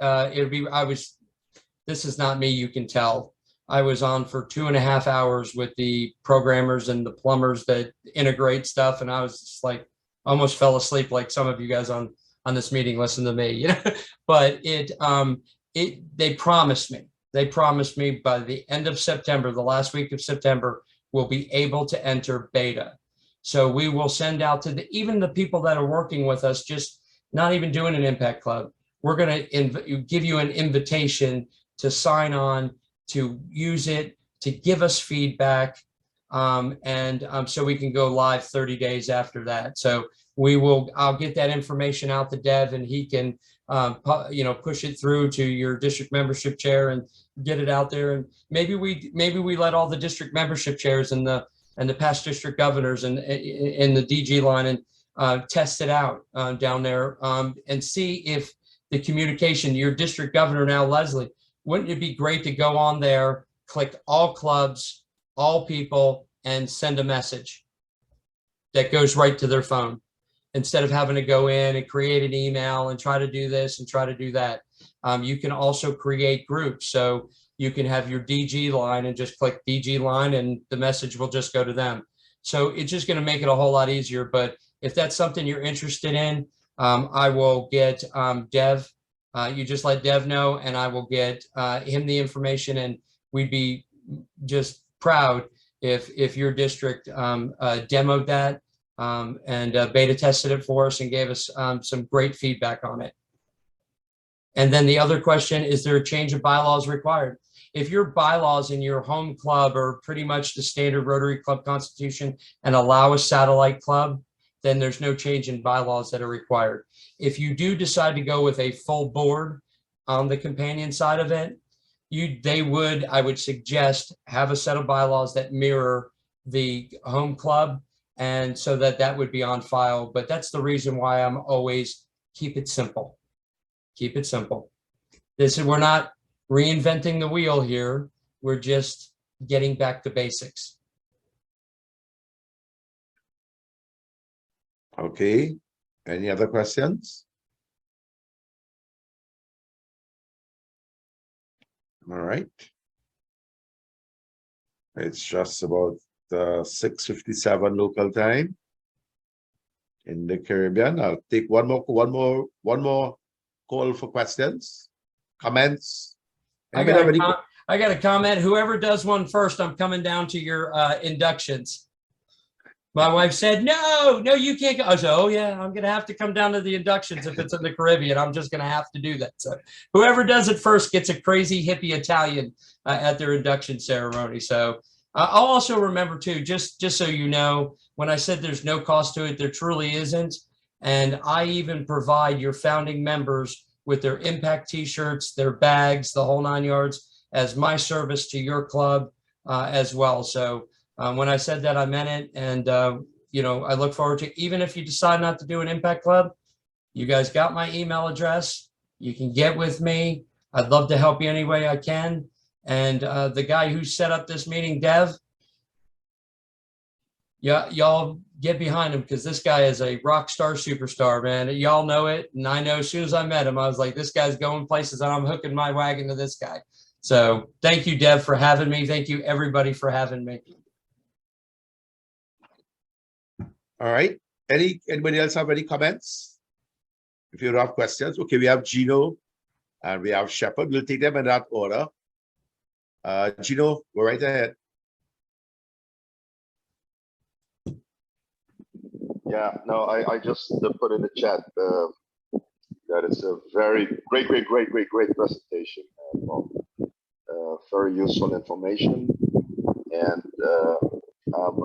This is not me, you can tell. I was on for 2.5 hours with the programmers and the plumbers that integrate stuff. And I was just like, almost fell asleep like some of you guys on this meeting listen to me, you know. But they promised me by the end of September, the last week of September, we'll be able to enter beta. So we will send out to even the people that are working with us, just not even doing an impact club. We're going to give you an invitation to sign on, to use it, to give us feedback, so we can go live 30 days after that. So I'll get that information out to Dev, and he can push it through to your district membership chair and get it out there. And maybe we let all the district membership chairs and the past district governors and in the DG line and test it out down there and see if the communication, your district governor now, Leslie, wouldn't it be great to go on there, click all clubs, all people, and send a message that goes right to their phone instead of having to go in and create an email and try to do this and try to do that. You can also create groups. So you can have your DG line and just click DG line and the message will just go to them. So it's just going to make it a whole lot easier. But if that's something you're interested in, I will get Dev. You just let Dev know, and I will get him the information. And we'd be just proud if your district demoed that and beta tested it for us and gave us some great feedback on it. And then the other question, is there a change of bylaws required? If your bylaws in your home club are pretty much the standard Rotary Club Constitution and allow a satellite club, then there's no change in bylaws that are required. If you do decide to go with a full board on the companion side of it, I would suggest have a set of bylaws that mirror the home club, and so that would be on file. But that's the reason why I'm always keep it simple. Keep it simple. We're not reinventing the wheel here. We're just getting back to basics. Okay. Any other questions? All right. It's just about 6:57 local time in the Caribbean. I'll take one more call for questions, comments. I got a comment. Whoever does one first, I'm coming down to your inductions. My wife said, no, you can't go. I said, oh yeah, I'm going to have to come down to the inductions if it's in the Caribbean. I'm just going to have to do that. So whoever does it first gets a crazy hippie Italian at their induction ceremony. So I'll also remember too, just so you know, when I said there's no cost to it, there truly isn't. And I even provide your founding members with their impact t-shirts, their bags, the whole 9 yards as my service to your club as well. So when I said that, I meant it. And, I look forward to, even if you decide not to do an impact club, you guys got my email address. You can get with me. I'd love to help you any way I can. And the guy who set up this meeting, Dev, y'all get behind him, because this guy is a rock star superstar, man. Y'all know it. And I know as soon as I met him, I was like, this guy's going places and I'm hooking my wagon to this guy. So thank you, Dev, for having me. Thank you, everybody, for having me. All right. Anybody else have any comments? If you have questions, okay, we have Gino and we have Shepard. We'll take them in that order. Gino, go right ahead. Yeah, no, I just put in the chat that it's a very great presentation. Very useful information, and I'm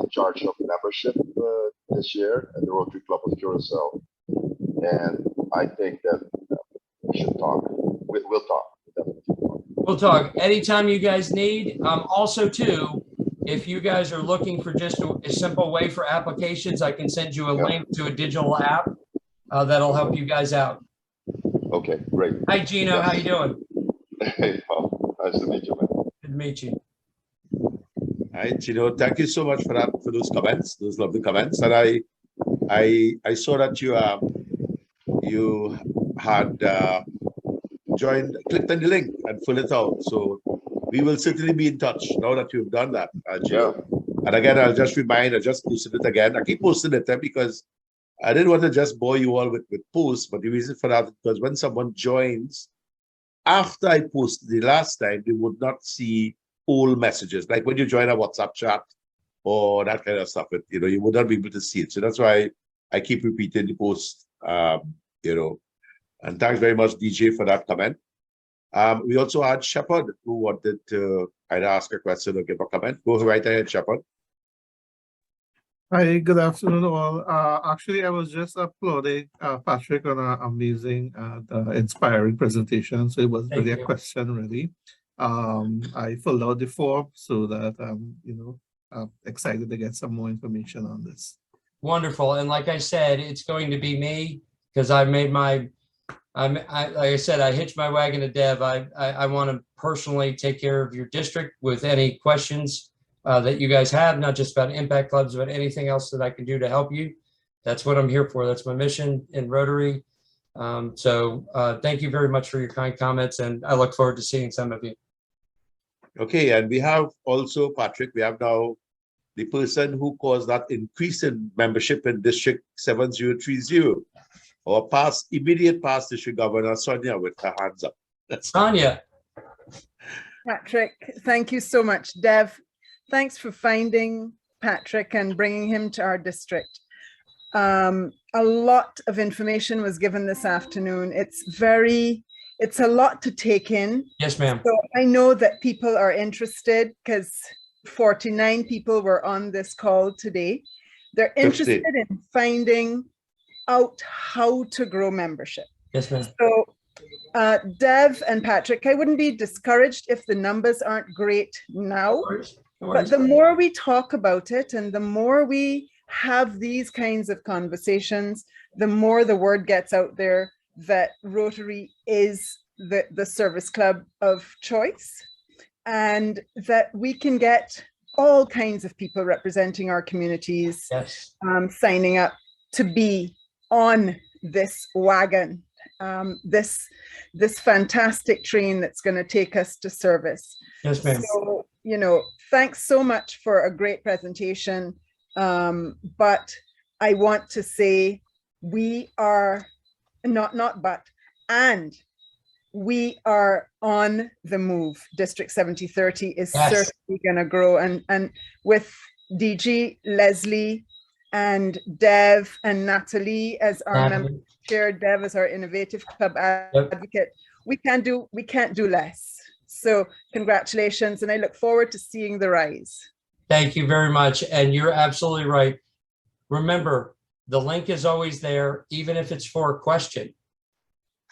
in charge of membership this year at the Rotary Club of Curacao, and I think that we should talk. We'll talk. We'll talk anytime you guys need. Also, too, if you guys are looking for just a simple way for applications, I can send you a link to a digital app that'll help you guys out. Okay, great. Hi, Gino. Yes. How you doing? Hey, Paul. Nice to meet you, man. Good to meet you. Right, thank you so much for that, for those comments, those lovely comments. And I saw that you had joined, clicked on the link and filled it out. So we will certainly be in touch now that you've done that, Gio. And again, I just posted it again. I keep posting it because I didn't want to just bore you all with posts, but the reason for that is because when someone joins, after I posted the last time, they would not see old messages. Like when you join a WhatsApp chat or that kind of stuff, you would not be able to see it. So that's why I keep repeating the post, and thanks very much, DJ, for that comment. We also had Shepard, who wanted to either ask a question or give a comment. Go right ahead, Shepard. Hi, good afternoon all. Actually, I was just applauding Patrick on an amazing and inspiring presentation. So it was Thank really a you. question, really. I filled out the form so that I'm excited to get some more information on this. Wonderful. And like I said, it's going to be me because I made like I said, I hitched my wagon to Dev. I want to personally take care of your district with any questions that you guys have, not just about impact clubs, but anything else that I can do to help you. That's what I'm here for. That's my mission in Rotary. Thank you very much for your kind comments, and I look forward to seeing some of you. Okay, and we have also, Patrick, we have now the person who caused that increase in membership in District 7030, or immediate past District Governor Sonia with her hands up. Sonia. Patrick, thank you so much. Dev, thanks for finding Patrick and bringing him to our district. A lot of information was given this afternoon. It's a lot to take in. Yes, ma'am. So I know that people are interested because 49 people were on this call today. They're interested in finding out how to grow membership. Yes, ma'am. So Dev and Patrick, I wouldn't be discouraged if the numbers aren't great now, but the more we talk about it and the more we have these kinds of conversations, the more the word gets out there that Rotary is the service club of choice, and that we can get all kinds of people representing our communities, yes, signing up to be on this wagon, this fantastic train that's going to take us to service. Yes, ma'am. So, thanks so much for a great presentation. But I want to say we are we are on the move. District 7030 is certainly going to grow, and with DG, Leslie, and Dev and Natalie as our member chair, Dev as our innovative club advocate, we can't do less. So congratulations, and I look forward to seeing the rise. Thank you very much. And you're absolutely right. Remember, the link is always there, even if it's for a question.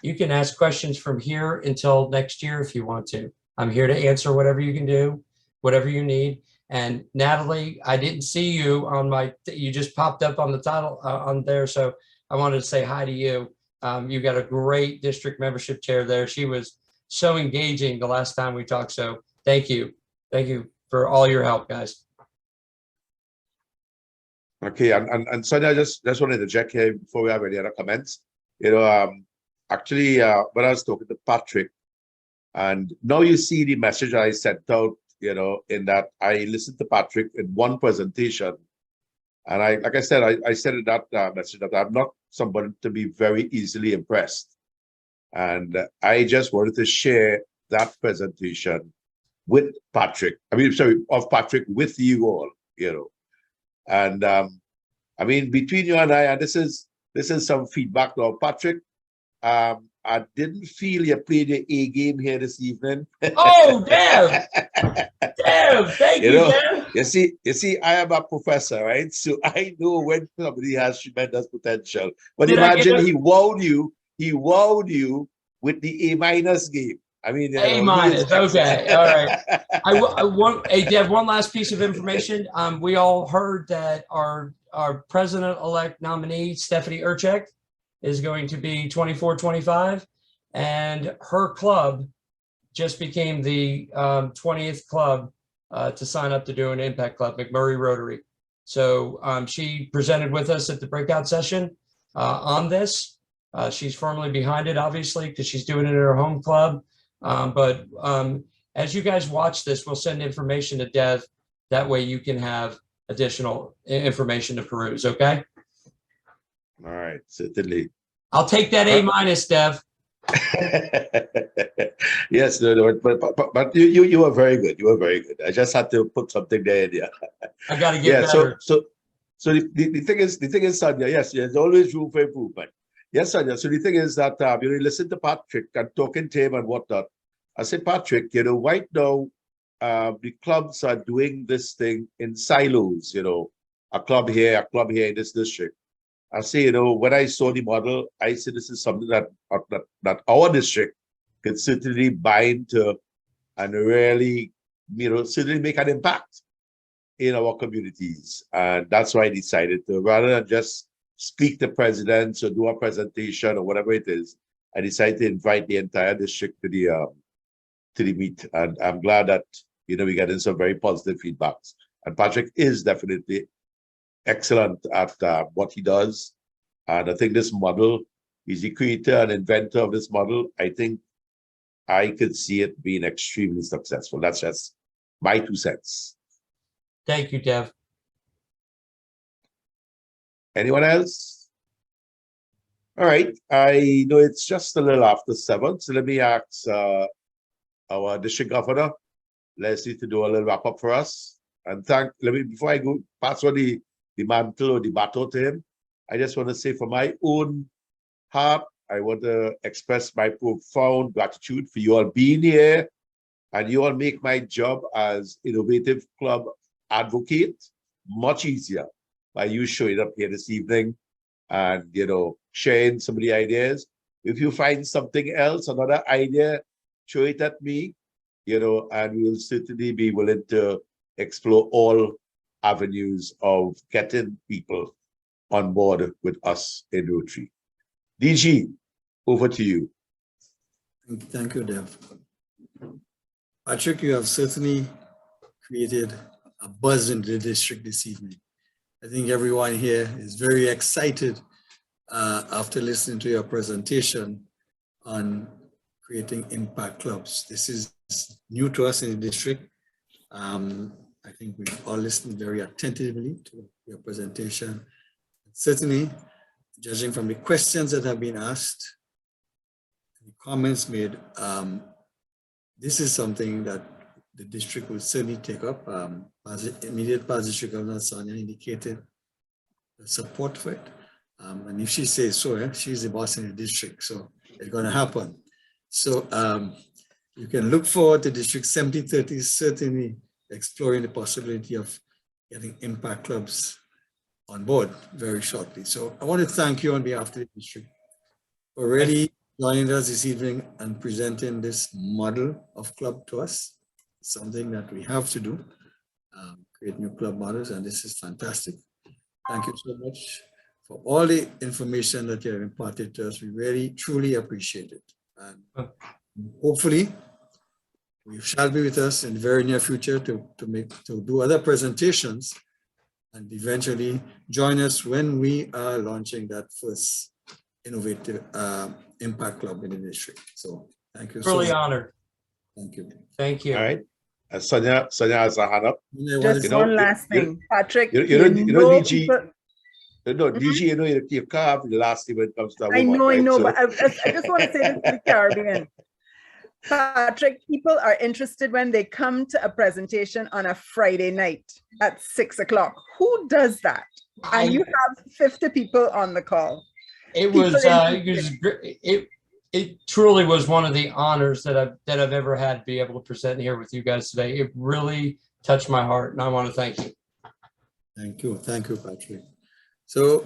You can ask questions from here until next year if you want to. I'm here to answer whatever you can do, whatever you need. And Natalie, I didn't see you on you just popped up on the title on there. So I wanted to say hi to you. You got a great district membership chair there. She was so engaging the last time we talked. So thank you. Thank you for all your help, guys. Okay, and Sonia, I just want to interject here before we have any other comments. Actually, when I was talking to Patrick, and now you see the message I sent out, in that I listened to Patrick in one presentation, and like I said in that message that I'm not somebody to be very easily impressed, and I just wanted to share that presentation with Patrick. Of Patrick with you all, and between you and I, and this is some feedback now, Patrick. I didn't feel you played your A game here this evening. Oh, Dev! Dev, thank you, Dev. You see, I am a professor, right? So I know when somebody has tremendous potential. But imagine he wowed you with the A- game. A-. Okay, all right. I want, hey, Dev, one last piece of information. We all heard that our president-elect nominee, Stephanie Urchek, is going to be 24-25, and her club just became the 20th club to sign up to do an Impact Club, McMurray Rotary. So she presented with us at the breakout session on this. She's firmly behind it, obviously, because she's doing it at her home club. But as you guys watch this, we'll send information to Dev. That way you can have additional information to peruse, okay? All right, certainly. I'll take that A-, Dev. Yes, no, but you were very good. You were very good. I just had to put something there. Yeah. I got to get better. So the thing is, Sonia. Yes, there's always room for improvement. Yes, Sonia. So the thing is that you listen to Patrick and talking to him and whatnot. I said, Patrick, right now, the clubs are doing this thing in silos. A club here in this district. I say, when I saw the model, I said this is something that our district could certainly bind to and really, certainly make an impact in our communities. And that's why I decided to, rather than just speak to presidents or do a presentation or whatever it is, I decided to invite the entire district to the meet. And I'm glad that, we're getting some very positive feedbacks. And Patrick is definitely excellent at what he does. And I think this model, he's the creator and inventor of this model. I think I could see it being extremely successful. That's just my 2 cents. Thank you, Dev. Anyone else? All right. I know it's just a little after 7. So let me ask our district governor, Leslie, to do a little wrap up for us. And before I go pass on the mantle or the baton to him, I just want to say from my own heart, I want to express my profound gratitude for you all being here, and you all make my job as Innovative Club advocate much easier by you showing up here this evening and, sharing some of the ideas. If you find something else, another idea, show it at me, and we'll certainly be willing to explore all avenues of getting people on board with us in Rotary. DG, over to you. Thank you, Dev. Patrick, you have certainly created a buzz in the district this evening. I think everyone here is very excited after listening to your presentation on creating impact clubs. This is new to us in the district. I think we've all listened very attentively to your presentation. Certainly, judging from the questions that have been asked, the comments made, this is something that the district will certainly take up. Immediate past district governor Sonia indicated the support for it. And if she says so, she's the boss in the district, so it's going to happen. So you can look forward to District 7030 certainly exploring the possibility of getting impact clubs on board very shortly. So I want to thank you on behalf of the district for really joining us this evening and presenting this model of club to us. Something that we have to do, create new club models, and this is fantastic. Thank you so much for all the information that you have imparted to us. We really, truly appreciate it. And hopefully, you shall be with us in the very near future to do other presentations and eventually join us when we are launching that first innovative impact club in the district. So thank you. Really honored. Thank you. Thank you. All right. Sonia has a hand up. Just one last thing, Patrick. DG, DG, you can't have the last thing when it comes to a woman, I know, so. but I just want to say this to the Caribbean. Patrick, people are interested when they come to a presentation on a Friday night at 6 o'clock. Who does that? And you have 50 people on the call. It truly was one of the honors that I've ever had to be able to present here with you guys today. It really touched my heart, and I want to thank you. Thank you, Patrick. So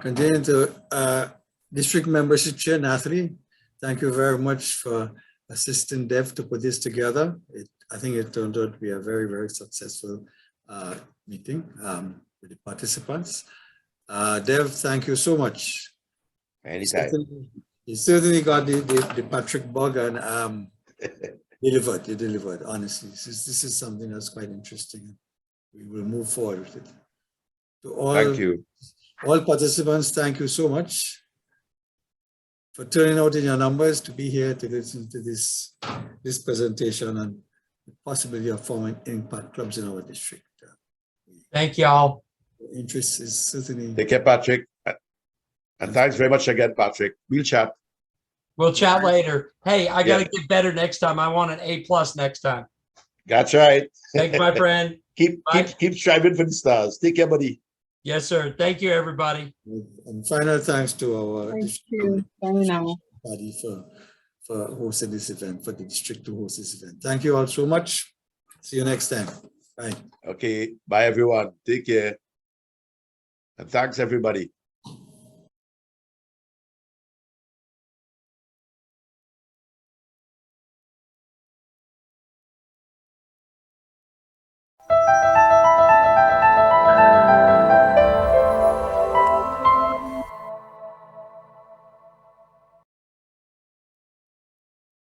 continuing to district membership chair, Natalie, thank you very much for assisting Dev to put this together. I think it turned out to be a very, very successful meeting with the participants. Dev, thank you so much. Anytime. You certainly got the Patrick bug, and You delivered, honestly. This is something that's quite interesting. We will move forward with it. To Thank you. all participants, thank you so much for turning out in your numbers to be here to listen to this presentation and the possibility of forming impact clubs in our district. Thank y'all. Interest is certainly. Take care, Patrick. And thanks very much again, Patrick. We'll chat. We'll chat later. Hey, I got to Yeah. get better next time. I want an A+ next time. That's right. Thank you, my friend. Keep striving for the stars. Take care, buddy. Yes, sir. Thank you, everybody. And final thanks to our Thank district you. Bye now. body for hosting this event, for the district to host this event. Thank you all so much. See you next time. Bye. Okay. Bye, everyone. Take care. And thanks, everybody.